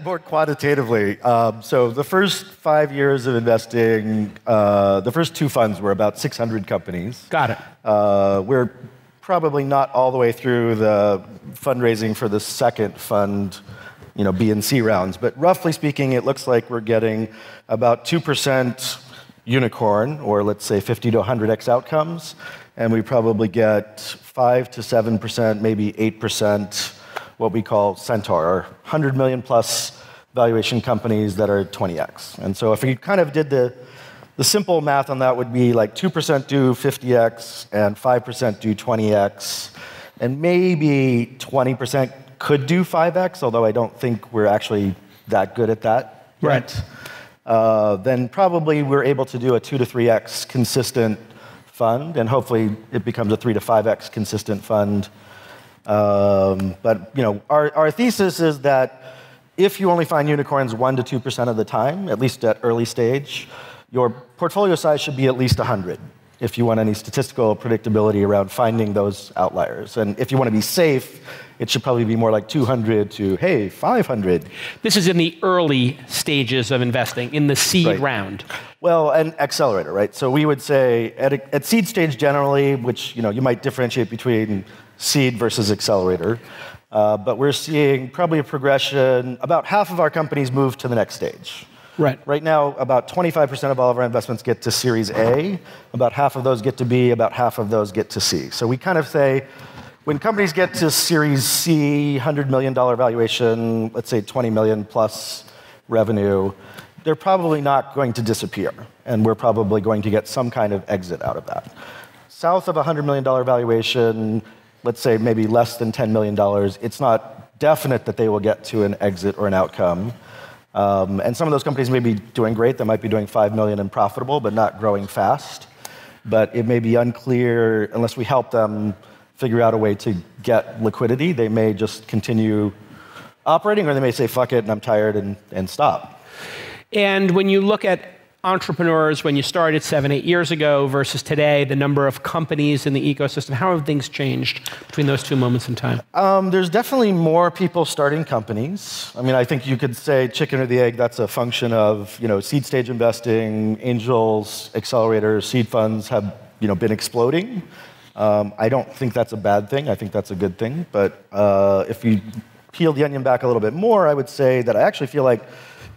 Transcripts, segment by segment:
more quantitatively. So the first 5 years of investing, the first two funds were about 600 companies. Got it. We're probably not all the way through the fundraising for the second fund, B and C rounds. But roughly speaking, it looks like we're getting about 2% unicorn, or let's say 50 to 100x outcomes. And we probably get 5 to 7%, maybe 8%, what we call Centaur, or 100 million plus valuation companies that are 20x. And so if we kind of did the simple math on that would be like 2% do 50x and 5% do 20x, and maybe 20% could do 5x, although I don't think we're actually that good at that yet. Right. Then probably we're able to do a 2 to 3x consistent fund, and hopefully it becomes a 3 to 5x consistent fund. But our thesis is that if you only find unicorns 1 to 2% of the time, at least at early stage, your portfolio size should be at least 100 if you want any statistical predictability around finding those outliers. And if you want to be safe, it should probably be more like 200 to, 500. This is in the early stages of investing, in the seed round. Well, an accelerator, right? So we would say at seed stage generally, which you might differentiate between seed versus accelerator, but we're seeing probably a progression. About half of our companies move to the next stage. Right. Right now, about 25% of all of our investments get to Series A, about half of those get to B, about half of those get to C. So we kind of say, when companies get to Series C, $100 million valuation, let's say 20 million plus revenue, they're probably not going to disappear, and we're probably going to get some kind of exit out of that. South of $100 million valuation, let's say maybe less than $10 million, it's not definite that they will get to an exit or an outcome. And some of those companies may be doing great. They might be doing 5 million and profitable, but not growing fast. But it may be unclear, unless we help them figure out a way to get liquidity, they may just continue operating, or they may say, fuck it, and I'm tired, and stop. And when you look at entrepreneurs, when you started 7, 8 years ago versus today, the number of companies in the ecosystem, how have things changed between those two moments in time? There's definitely more people starting companies. I mean, I think you could say chicken or the egg, that's a function of, seed stage investing, angels, accelerators, seed funds have, been exploding. I don't think that's a bad thing. I think that's a good thing. But if you peel the onion back a little bit more, I would say that I actually feel like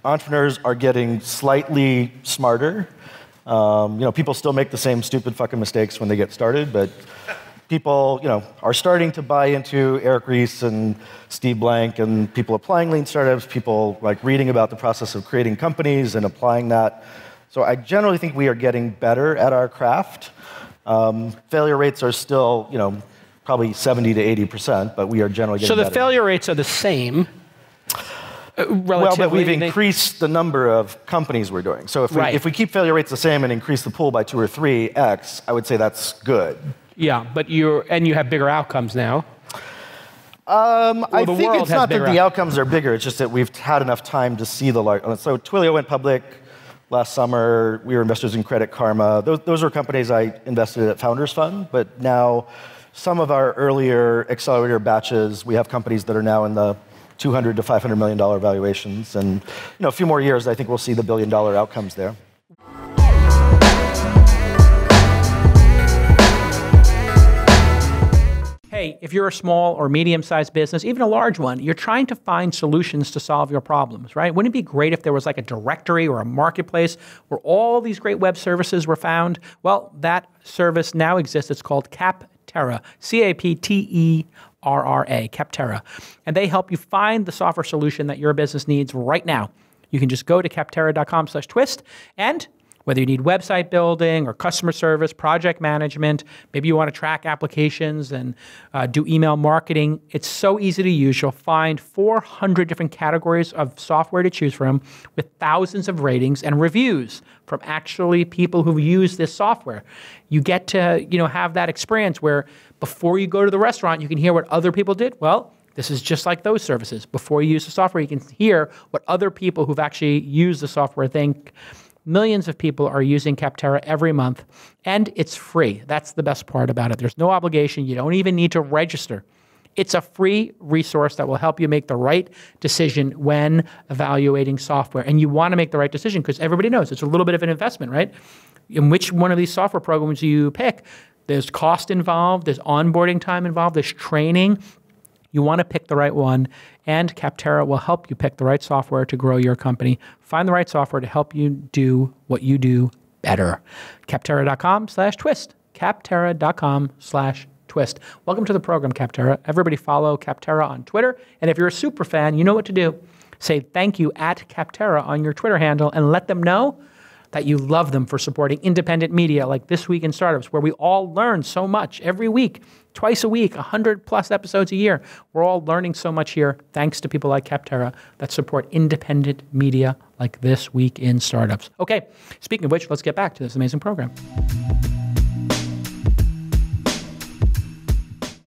entrepreneurs are getting slightly smarter. People still make the same stupid fucking mistakes when they get started, but people, are starting to buy into Eric Ries and Steve Blank, and people applying lean startups, people like reading about the process of creating companies and applying that. So I generally think we are getting better at our craft. Failure rates are still, probably 70 to 80%, but we are generally getting better. So the failure rates are the same. Well, but we've increased the number of companies we're doing. So if we keep failure rates the same and increase the pool by 2 or 3x, I would say that's good. Yeah, but you have bigger outcomes now. I think it's not that the outcomes are bigger. It's just that we've had enough time to see the large. So Twilio went public last summer. We were investors in Credit Karma. Those were companies I invested at Founders Fund. But now, some of our earlier accelerator batches, we have companies that are now in the $200 to $500 million valuations, and a few more years, I think we'll see the billion-dollar outcomes there. Hey, if you're a small or medium-sized business, even a large one, you're trying to find solutions to solve your problems, right? Wouldn't it be great if there was like a directory or a marketplace where all these great web services were found? Well, that service now exists. It's called Capterra, C-A-P-T-E-R-R-A, Capterra. And they help you find the software solution that your business needs right now. You can just go to capterra.com/twist, and whether you need website building or customer service, project management, maybe you want to track applications and do email marketing, it's so easy to use. You'll find 400 different categories of software to choose from with thousands of ratings and reviews from actually people who've used this software. You get to have that experience where before you go to the restaurant, you can hear what other people did. Well, this is just like those services. Before you use the software, you can hear what other people who've actually used the software think. Millions of people are using Capterra every month, and it's free. That's the best part about it. There's no obligation. You don't even need to register. It's a free resource that will help you make the right decision when evaluating software. And you want to make the right decision because everybody knows it's a little bit of an investment, right? In which one of these software programs you pick, there's cost involved, there's onboarding time involved, there's training. You want to pick the right one, and Capterra will help you pick the right software to grow your company. Find the right software to help you do what you do better. Capterra.com/twist. Capterra.com/twist. Welcome to the program, Capterra. Everybody follow Capterra on Twitter. And if you're a super fan, you know what to do. Say thank you at Capterra on your Twitter handle and let them know that you love them for supporting independent media like This Week in Startups, where we all learn so much every week, twice a week, 100+ episodes a year. We're all learning so much here thanks to people like Capterra that support independent media like This Week in Startups. Okay, speaking of which, let's get back to this amazing program.